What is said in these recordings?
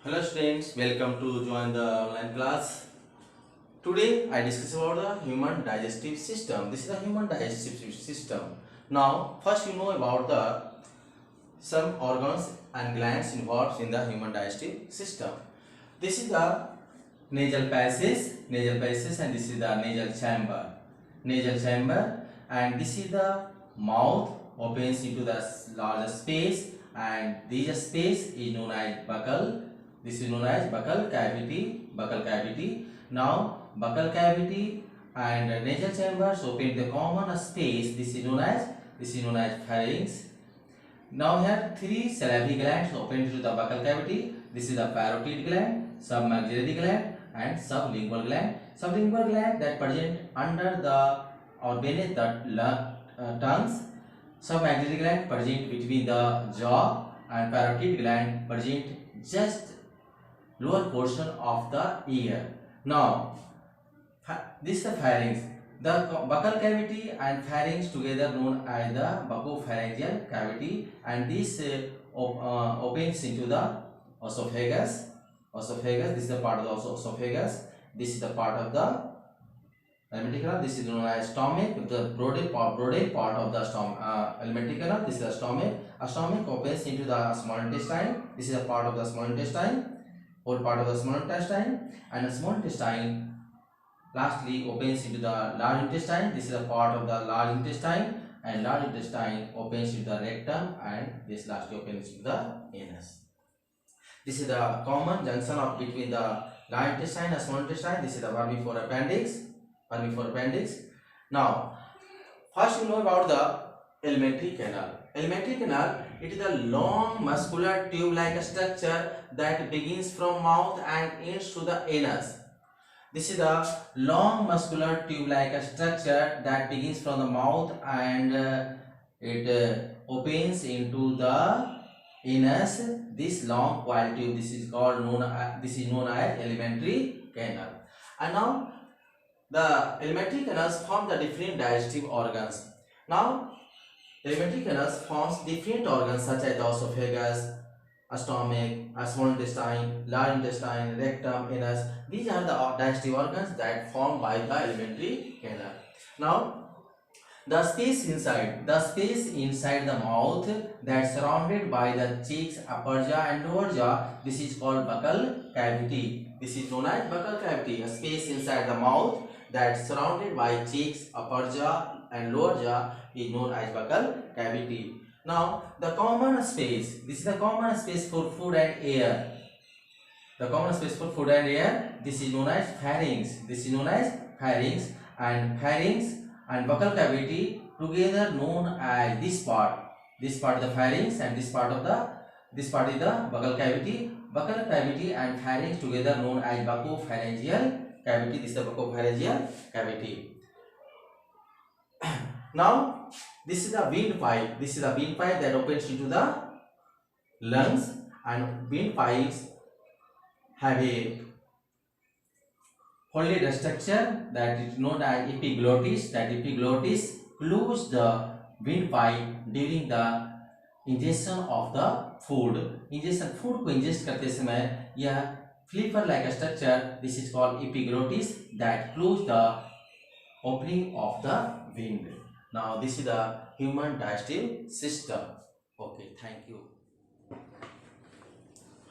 Hello students, welcome to join the online class. Today I discuss about the human digestive system. This is the human digestive system. Now first you know about the some organs and glands involved in the human digestive system. This is the nasal passage and this is the nasal chamber and this is the mouth opens into the larger space and this space is known as buccal. This is known as buccal cavity. Now buccal cavity and nasal chambers open the common space. This is known as pharynx. Now here three salivary glands open to the buccal cavity. This is the parotid gland, submaxillary gland, and sublingual gland. Sublingual gland that present under the or beneath the tongues. Submaxillary gland present between the jaw, and parotid gland present just lower portion of the ear. Now this is the pharynx. The buccal cavity and pharynx together known as the buccopharyngeal cavity, and this opens into the esophagus. This is the part of the esophagus. This is the part of the alimentary canal. This is known as stomach. The broadest part of the stomach, alimentary canal. This is the stomach. A stomach opens into the small intestine. This is a part of the small intestine. Whole part of the small intestine, and the small intestine lastly opens into the large intestine. This is a part of the large intestine, and large intestine opens into the rectum, and this lastly opens into the anus. This is the common junction of between the large intestine and small intestine. This is the vermiform appendix. Now first you know about the alimentary canal. Alimentary canal, it is a long muscular tube-like structure that begins from mouth and ends to the anus. This is a long muscular tube-like structure that begins from the mouth and it opens into the anus. This long coil tube, this is known as alimentary canal. And now the alimentary canals form the different digestive organs. Now alimentary canals forms different organs such as the esophagus, stomach, small intestine, large intestine, rectum, anus. These are the digestive organs that formed by the alimentary canal. Now the space inside the mouth that surrounded by the cheeks, upper jaw and lower jaw, this is called buccal cavity. This is known as buccal cavity. A space inside the mouth that surrounded by cheeks, upper jaw and lower jaw is known as buccal cavity. Now the common space, this is the common space for food and air. This is known as pharynx. And pharynx and buccal cavity together known as this part is the pharynx and this part is the buccal cavity. Buccal cavity and pharynx together known as buccopharyngeal cavity. This is the buccopharyngeal cavity. Now this is the windpipe that opens into the lungs, and windpipes have a folded structure that is known as epiglottis. That epiglottis close the windpipe during the ingestion of the food. Food को ingest करते समय यह flipper like structure, this is called epiglottis, that close the opening of the wind. Now this is the human digestive system. Okay, thank you.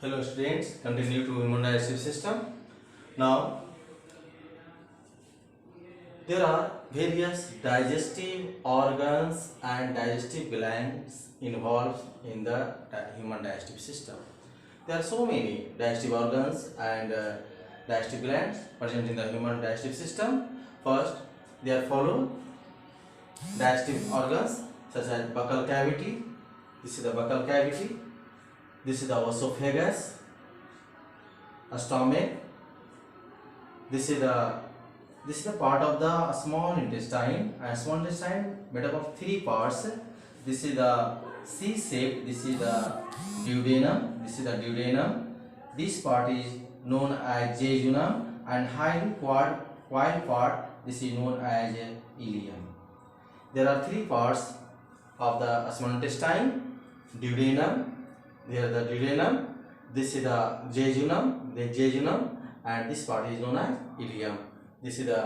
Hello students, continue to human digestive system. Now there are various digestive organs and digestive glands involved in the human digestive system. There are so many digestive organs and digestive glands present in the human digestive system. First, there follow digestive organs such as buccal cavity. This is the buccal cavity. This is the esophagus, stomach. This is the part of the small intestine, and small intestine made up of three parts. This is the C-shape. This is the duodenum. This part is known as jejunum, and highly coiled part, this is known as ileum. There are three parts of the small intestine: duodenum, There the duodenum, This is the jejunum, and this part is known as ileum. This is the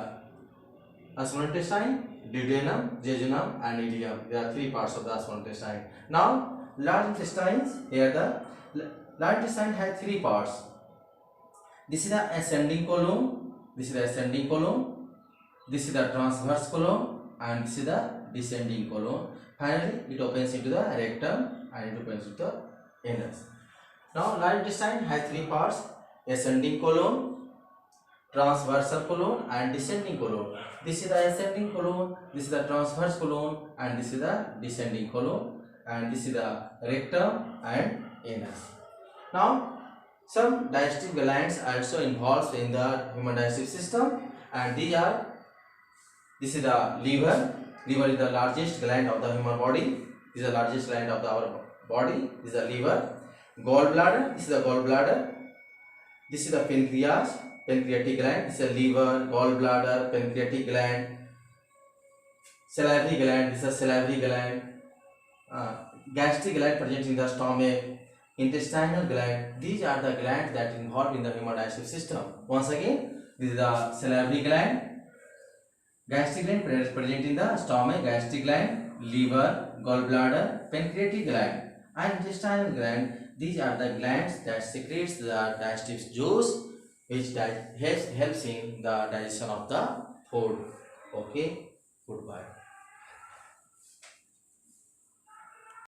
small intestine, duodenum, jejunum, and ileum. There are three parts of the small intestine. Now, large intestines. Here the large intestine has three parts. This is the ascending column. This is the ascending column. This is the transverse column, and this is the descending column. Finally, it opens into the rectum and it opens into the anus. Now, large intestine has three parts: ascending column, transversal column, and descending column. This is the ascending column, this is the transverse column, and this is the descending column, and this is the rectum and anus. Now, some digestive glands also involved in the human digestive system, and this is the liver. Liver is the largest gland of the human body. This is the largest gland of our body. This is the liver. Gallbladder. This is the gallbladder. This is the pancreas, pancreatic gland. This is the liver, gallbladder, pancreatic gland. Salivary gland. This is the salivary gland. Gastric gland present in the stomach. Intestinal gland. These are the glands that are involved in the human digestive system. Once again, this is the salivary gland. Gastric gland present in the stomach. Gastric gland, liver, gallbladder, pancreatic gland, and intestinal gland. These are the glands that secretes the digestive juice, which helps in the digestion of the food. Okay, goodbye.